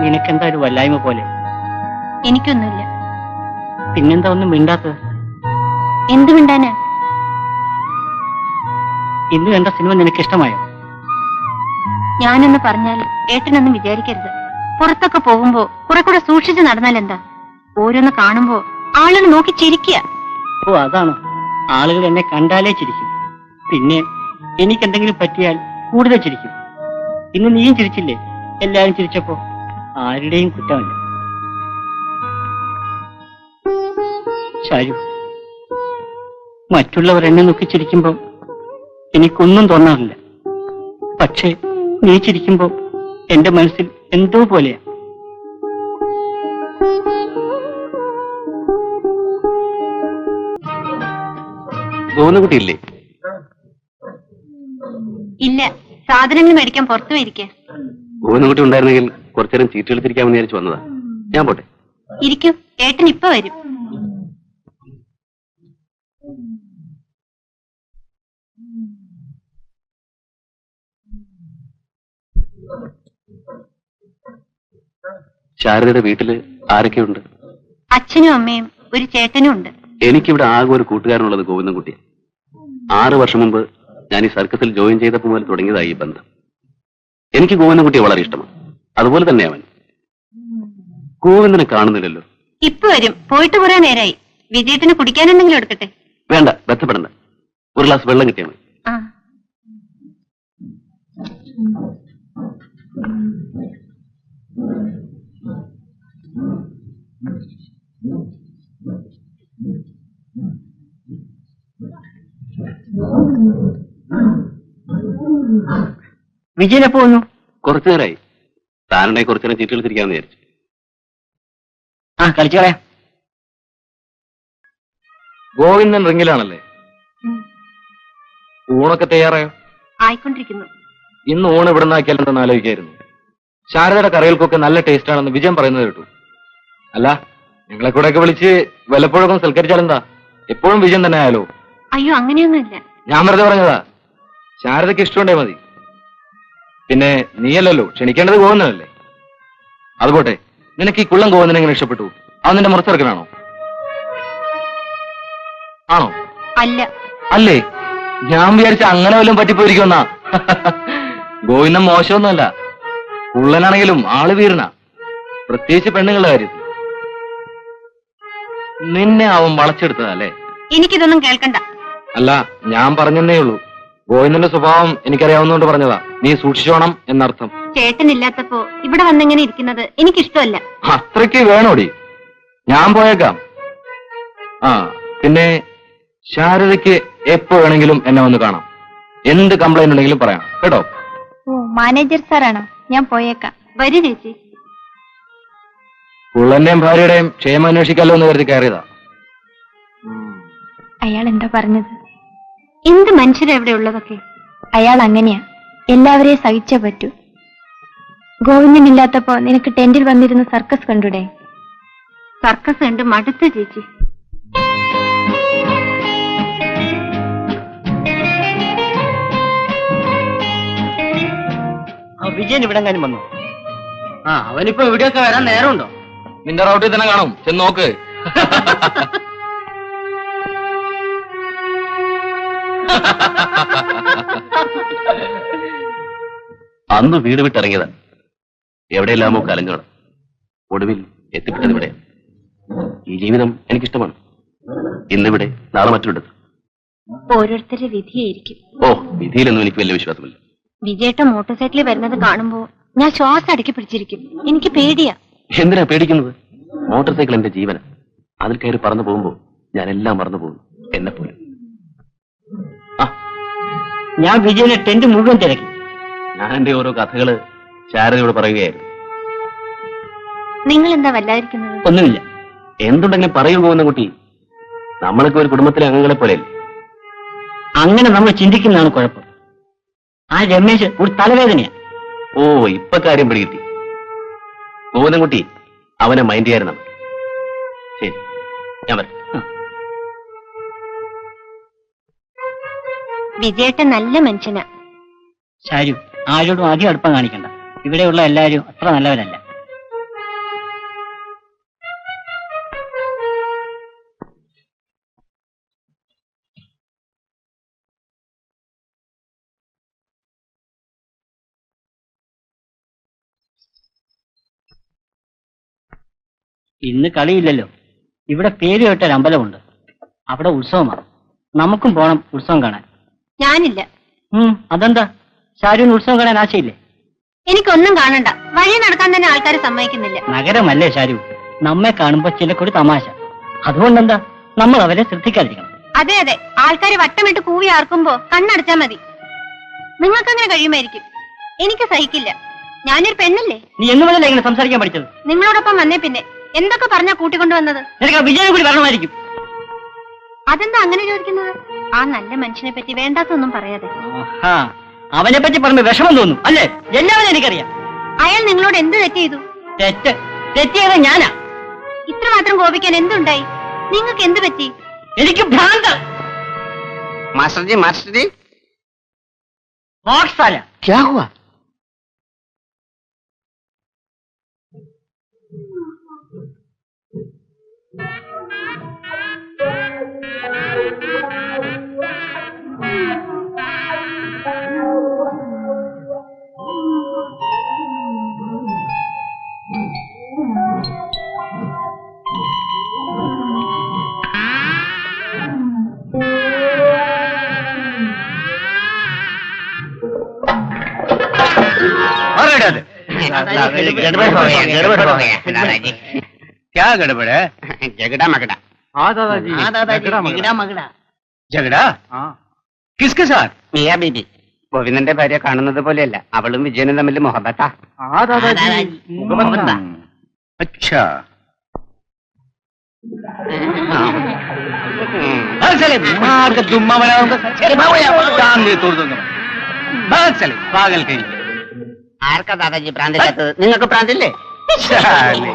നിനക്കെന്താ ഒരു വല്ലായ്മ പോലെ? എനിക്കൊന്നുമില്ല. പിന്നെന്താ ഒന്നും മിണ്ടാത്തത്? എന്ത് മിണ്ടാനാ? ഇന്ന് കണ്ട സിനിമ നിനക്ക് ഇഷ്ടമായോ? ഞാനെന്ന് പറഞ്ഞാൽ ഏട്ടനൊന്നും വിചാരിക്കരുത്. പുറത്തൊക്കെ പോകുമ്പോ കുറെ കൂടെ സൂക്ഷിച്ച് നടന്നാൽ എന്താ? ഓരോന്ന് കാണുമ്പോ ആളുകൾ നോക്കി ചിരിക്കുക. ഓ അതാണോ? ആളുകൾ എന്നെ കണ്ടാലേ ചിരിക്കും. പിന്നെ എനിക്കെന്തെങ്കിലും പറ്റിയാൽ കൂടുതൽ ചിരിക്കും. ഇന്ന് നീയും ചിരിച്ചില്ലേ? എല്ലാരും ചിരിച്ചപ്പോ ആരുടെയും കുറ്റമല്ല. ശാരു, മറ്റുള്ളവർ എന്നെ നോക്കി ചിരിക്കുമ്പോ എനിക്കൊന്നും തോന്നാറില്ല. പക്ഷേ നീ ചിരിക്കുമ്പോ എന്റെ മനസ്സിൽ എന്തോ പോലെയാ. ഗോവിന്ദൻകുട്ടിയില്ലേ? ഇല്ല, സാധനങ്ങൾ മേടിക്കാൻ പുറത്തു ഇരിക്കുക. ഗോവിന്ദൻകുട്ടി ഉണ്ടായിരുന്നെങ്കിൽ കുറച്ചേരം ചീട്ട് എടുത്തിരിക്കാമെന്ന് വിചാരിച്ചു വന്നതാ. ഞാൻ പോട്ടെ. ഇരിക്കും, ഏട്ടൻ ഇപ്പൊ വരും. ശാരദയുടെ വീട്ടില് ആരൊക്കെയുണ്ട്? അച്ഛനും അമ്മയും ഒരു ചേട്ടനും ഉണ്ട്. എനിക്കിവിടെ ആകെ ഒരു കൂട്ടുകാരനുള്ളത് ഗോവിന്ദൻകുട്ടിയെ. 6 വർഷം മുമ്പ് ഞാൻ ഈ സർക്കസിൽ ജോയിൻ ചെയ്തപ്പോൾ മുതൽ തുടങ്ങിയതായി ഈ ബന്ധം. എനിക്ക് ഗോവിന്ദൻകുട്ടിയെ വളരെ ഇഷ്ടമാണ്. അതുപോലെ തന്നെ അവൻ. ഗോവിന്ദനെ കാണുന്നില്ലല്ലോ. ഇപ്പൊ വരും, പോയിട്ട് കുറെ നേരായി. വിജയത്തിന് കുടിക്കാൻ എന്തെങ്കിലും എടുക്കട്ടെ? വേണ്ട, ബന്ധപ്പെടണ്ട. ഒരു ഗ്ലാസ് വെള്ളം കിട്ടിയാൽ മതി. ആ. വിജയൻ എപ്പോ വന്നു? കുറച്ചു നേരമായി. താനുണ്ടെ കുറച്ചു നേരം ചീട്ട് എടുത്തിരിക്കാമെന്ന് വിചാരിച്ചു. ആ, കളിച്ചു കളയാം. ഗോവിന്ദൻ റിങ്ങിലാണല്ലേ? ഊണൊക്കെ തയ്യാറായോ? ആയിക്കൊണ്ടിരിക്കുന്നു. ഇന്ന് ഊണ് ഇവിടെ നിന്നാക്കിയാലെന്ന് ആലോചിക്കായിരുന്നു. ശാരദയുടെ കറികൾക്കൊക്കെ നല്ല ടേസ്റ്റ് ആണെന്ന് വിജയം പറയുന്നത് കേട്ടു. അല്ല, നിങ്ങളെ കൂടെ ഒക്കെ വിളിച്ച് വല്ലപ്പോഴൊക്കെ സൽക്കരിച്ചാലെന്താ? എപ്പോഴും വിജയം തന്നെ ആയാലോ? അയ്യോ, അങ്ങനെയൊന്നുമില്ല. ഞാൻ വെറുതെ പറഞ്ഞതാ. ശാരദയ്ക്ക് ഇഷ്ടമുണ്ടേ മതി. പിന്നെ നീയല്ലല്ലോ ക്ഷണിക്കേണ്ടത്, ഗോവിന്ദനല്ലേ? അതുപോട്ടെ, നിനക്ക് ഈ കുള്ളം ഗോവിന്ദനെ എങ്ങനെ ഇഷ്ടപ്പെട്ടു? അത് നിന്റെ മുറച്ചെറുക്കനാണോ? ആണോ? അല്ല. അല്ലേ? ഞാൻ വിചാരിച്ച അങ്ങനെ വല്ലതും പറ്റിപ്പോയിരിക്കുമെന്നാ. ഗോവിന്ദൻ മോശമൊന്നുമല്ല. കുള്ളനാണെങ്കിലും ആള് വീരനാ, പ്രത്യേകിച്ച് പെണ്ണുങ്ങളുടെ കാര്യത്തിൽ. നിന്നെ അവൻ വളച്ചെടുത്തതല്ലേ? എനിക്കിതൊന്നും കേൾക്കണ്ട. അല്ല, ഞാൻ പറഞ്ഞെന്നേ ഉള്ളൂ. ഗോവിന്ദന്റെ സ്വഭാവം എനിക്കറിയാവുന്നതുകൊണ്ട് പറഞ്ഞതാ. നീ സൂക്ഷിച്ചോണം എന്നർത്ഥം. ചേട്ടനില്ലാത്തപ്പോ ഇവിടെ വന്നിങ്ങനെ ഇരിക്കുന്നത് എനിക്കിഷ്ടമല്ല. അത്രയ്ക്ക് വേണോടി? ഞാൻ പോയേക്കാം. ആ, പിന്നെ ശാരദയ്ക്ക് എപ്പോ വേണമെങ്കിലും എന്നെ വന്ന് കാണാം. എന്ത് കംപ്ലൈന്റ് ഉണ്ടെങ്കിലും പറയാം കേട്ടോ. ഓ, മാനേജർ സാറാണോ? ഞാൻ പോയേക്കാം. വരൂ ചേച്ചി. കുള്ളന്റെയും ഭാര്യയുടെയും ക്ഷേമം അന്വേഷിക്കാലോ എന്ന് കരുതി കയറിയതാ. അയാൾ എന്താ പറഞ്ഞത്? എന്ത് മനുഷ്യരാ ഇവിടെ ഉള്ളതൊക്കെ? അയാൾ അങ്ങനെയാ, എല്ലാവരെയും സഹിച്ചേ പറ്റൂ. ഗോവിന്ദൻ ഇല്ലാത്തപ്പോ നിനക്ക് ടെന്റിൽ വന്നിരുന്ന സർക്കസ് കണ്ടൂടെ? സർക്കസ് കണ്ട് മടുത്തു ചേച്ചി. വിജയൻ ഇവിടെ എങ്ങാനും വന്നു? ആ, അവനിപ്പോ ഇവിടെയൊക്കെ വരാൻ നേരമുണ്ടോ? നിന്റെ റൗട്ടിൽ തന്നെ കാണും, ചെന്ന് നോക്ക്. അന്ന് വീട് വിട്ടിറങ്ങിയതാ. എവിടെയെല്ലാമോ കലഞ്ഞോണം. ഒടുവിൽ എത്തിപ്പെട്ടത് ഇവിടെ. ഈ ജീവിതം എനിക്കിഷ്ടമാണ്. ഇന്നിവിടെ, നാളെ മറ്റൊരിടത്ത്. ഓരോരുത്തരുടെ വിധിയായിരിക്കും. ഓ, വിധിയിലൊന്നും എനിക്ക് വലിയ വിശ്വാസമില്ല. വിജയേട്ട മോട്ടോർ സൈക്കിളിൽ വരുന്നത് കാണുമ്പോ ഞാൻ ശ്വാസം അടക്കി പിടിച്ചിരിക്കും. എനിക്ക് പേടിയാ. എന്തിനാ പേടിക്കുന്നത്? മോട്ടോർ സൈക്കിൾ എന്റെ ജീവന. അതിൽ കയറി പറന്നു പോകുമ്പോ ഞാൻ എല്ലാം മറന്നു പോകുന്നു, എന്നെപ്പോലെ. ഞാൻ വിജയനെ ടെന്റ് മുഴുവൻ തിരക്കി. ഞാൻ എന്റെ ഓരോ കഥകള് ശാരദയോട് പറയുകയായിരുന്നു. നിങ്ങൾ എന്താ വല്ലാതിരിക്കുന്നത്? ഒന്നുമില്ല. എന്തുണ്ടെങ്കിലും പറയൂ ഗോവിന്ദൻകുട്ടി. നമ്മളൊക്കെ ഒരു കുടുംബത്തിലെ അംഗങ്ങളെ പോലെയല്ലേ? അങ്ങനെ നമ്മൾ ചിന്തിക്കുന്നതാണ് കുഴപ്പം. ആ രമേശ് ഒരു തലവേദനയാ. ഓ, ഇപ്പൊ കാര്യം പിടികിട്ടി. ഗോവിന്ദൻകുട്ടി അവനെ മൈൻഡ് ചെയ്യായിരുന്നു. ശരി, ഞാൻ വരാം. വിജയേട്ടൻ നല്ല മനുഷ്യനാ. ശാരു, ആരോടും അധികം അടുപ്പം കാണിക്കണ്ട. ഇവിടെയുള്ള എല്ലാവരും അത്ര നല്ലവരല്ല. ഇന്ന് കളിയില്ലല്ലോ. ഇവിടെ പേര് കേട്ട ഒരു അമ്പലമുണ്ട്. അവിടെ ഉത്സവമാണ്. നമുക്കും പോണം ഉത്സവം കാണാൻ. ഞാനില്ല. അതെന്താ? ഷാരുവിന് ഉത്സവം കാണാൻ ആശയില്ലേ? എനിക്കൊന്നും കാണണ്ട. വഴി നടക്കാൻ തന്നെ ആൾക്കാർ സമ്മതിക്കുന്നില്ല. നഗരമല്ലേ ഷാരു? നമ്മെ കാണുമ്പോ ചിലക്കൊരു തമാശ. അതുകൊണ്ടെന്താ നമ്മൾ അവരെ ശ്രദ്ധിക്കാതിരിക്കണം. അതെ അതെ, ആൾക്കാർ വട്ടമിട്ട് കൂവി ആർക്കുമ്പോ കണ്ണടച്ചാ മതി. നിങ്ങൾക്കങ്ങനെ കഴിയുമായിരിക്കും, എനിക്ക് സഹിക്കില്ല. ഞാനൊരു പെണ്ണല്ലേ. നീ എന്ന് മുതലേ ഇങ്ങനെ സംസാരിക്കാൻ പഠിച്ചത്? നിങ്ങളോടൊപ്പം വന്നേ പിന്നെ എന്തൊക്കെ പറഞ്ഞാ കൂട്ടിക്കൊണ്ടുവന്നത്? നിനക്ക് ആ വിജയം കൂടി വരണമായിരിക്കും. അതെന്താ അങ്ങനെ ചോദിക്കുന്നത്? ആ നല്ല മനുഷ്യനെ പറ്റി വേണ്ടാത്തൊന്നും പറയാതെ. അവനെ പറ്റി പറയുമ്പോ വിഷമം തോന്നും അല്ലേ? എല്ലാവരും എനിക്കറിയാം. അയാൾ നിങ്ങളോട് എന്ത് തെറ്റ് ചെയ്തു? തെറ്റിയത് ഞാനാ. ഇത്രമാത്രം കോപിക്കാൻ എന്തുണ്ടായി? നിങ്ങൾക്ക് എന്ത് പറ്റി? എനിക്ക് ഭ്രാന്ത്. മാസ്റ്റർജി മാസ്റ്റർജി क्या हुआ? गड़बड़ हो गया दादाजी। क्या गड़बड़ है? झगड़ा मगड़ा। हाँ दादाजी, झगड़ा मगड़ा. झगड़ा? किसके साथ? മിയ ബീബി. ഗോവിന്ദന്റെ ഭാര്യ കാണുന്നത് പോലെയല്ല, അവളും വിജയനും തമ്മിൽ മുഹബത്താ. हाँ दादाजी, मोहब्बत। अच्छा। मार का दुम्मा बनाऊंगा, कान में तोड़ दूंगा। भाग चले पागल कहीं। ആർക്കാ ദാദാജി ഭ്രാന്തില്ലാത്തത്? നിങ്ങൾക്ക് ഭ്രാന്തില്ലേ? चले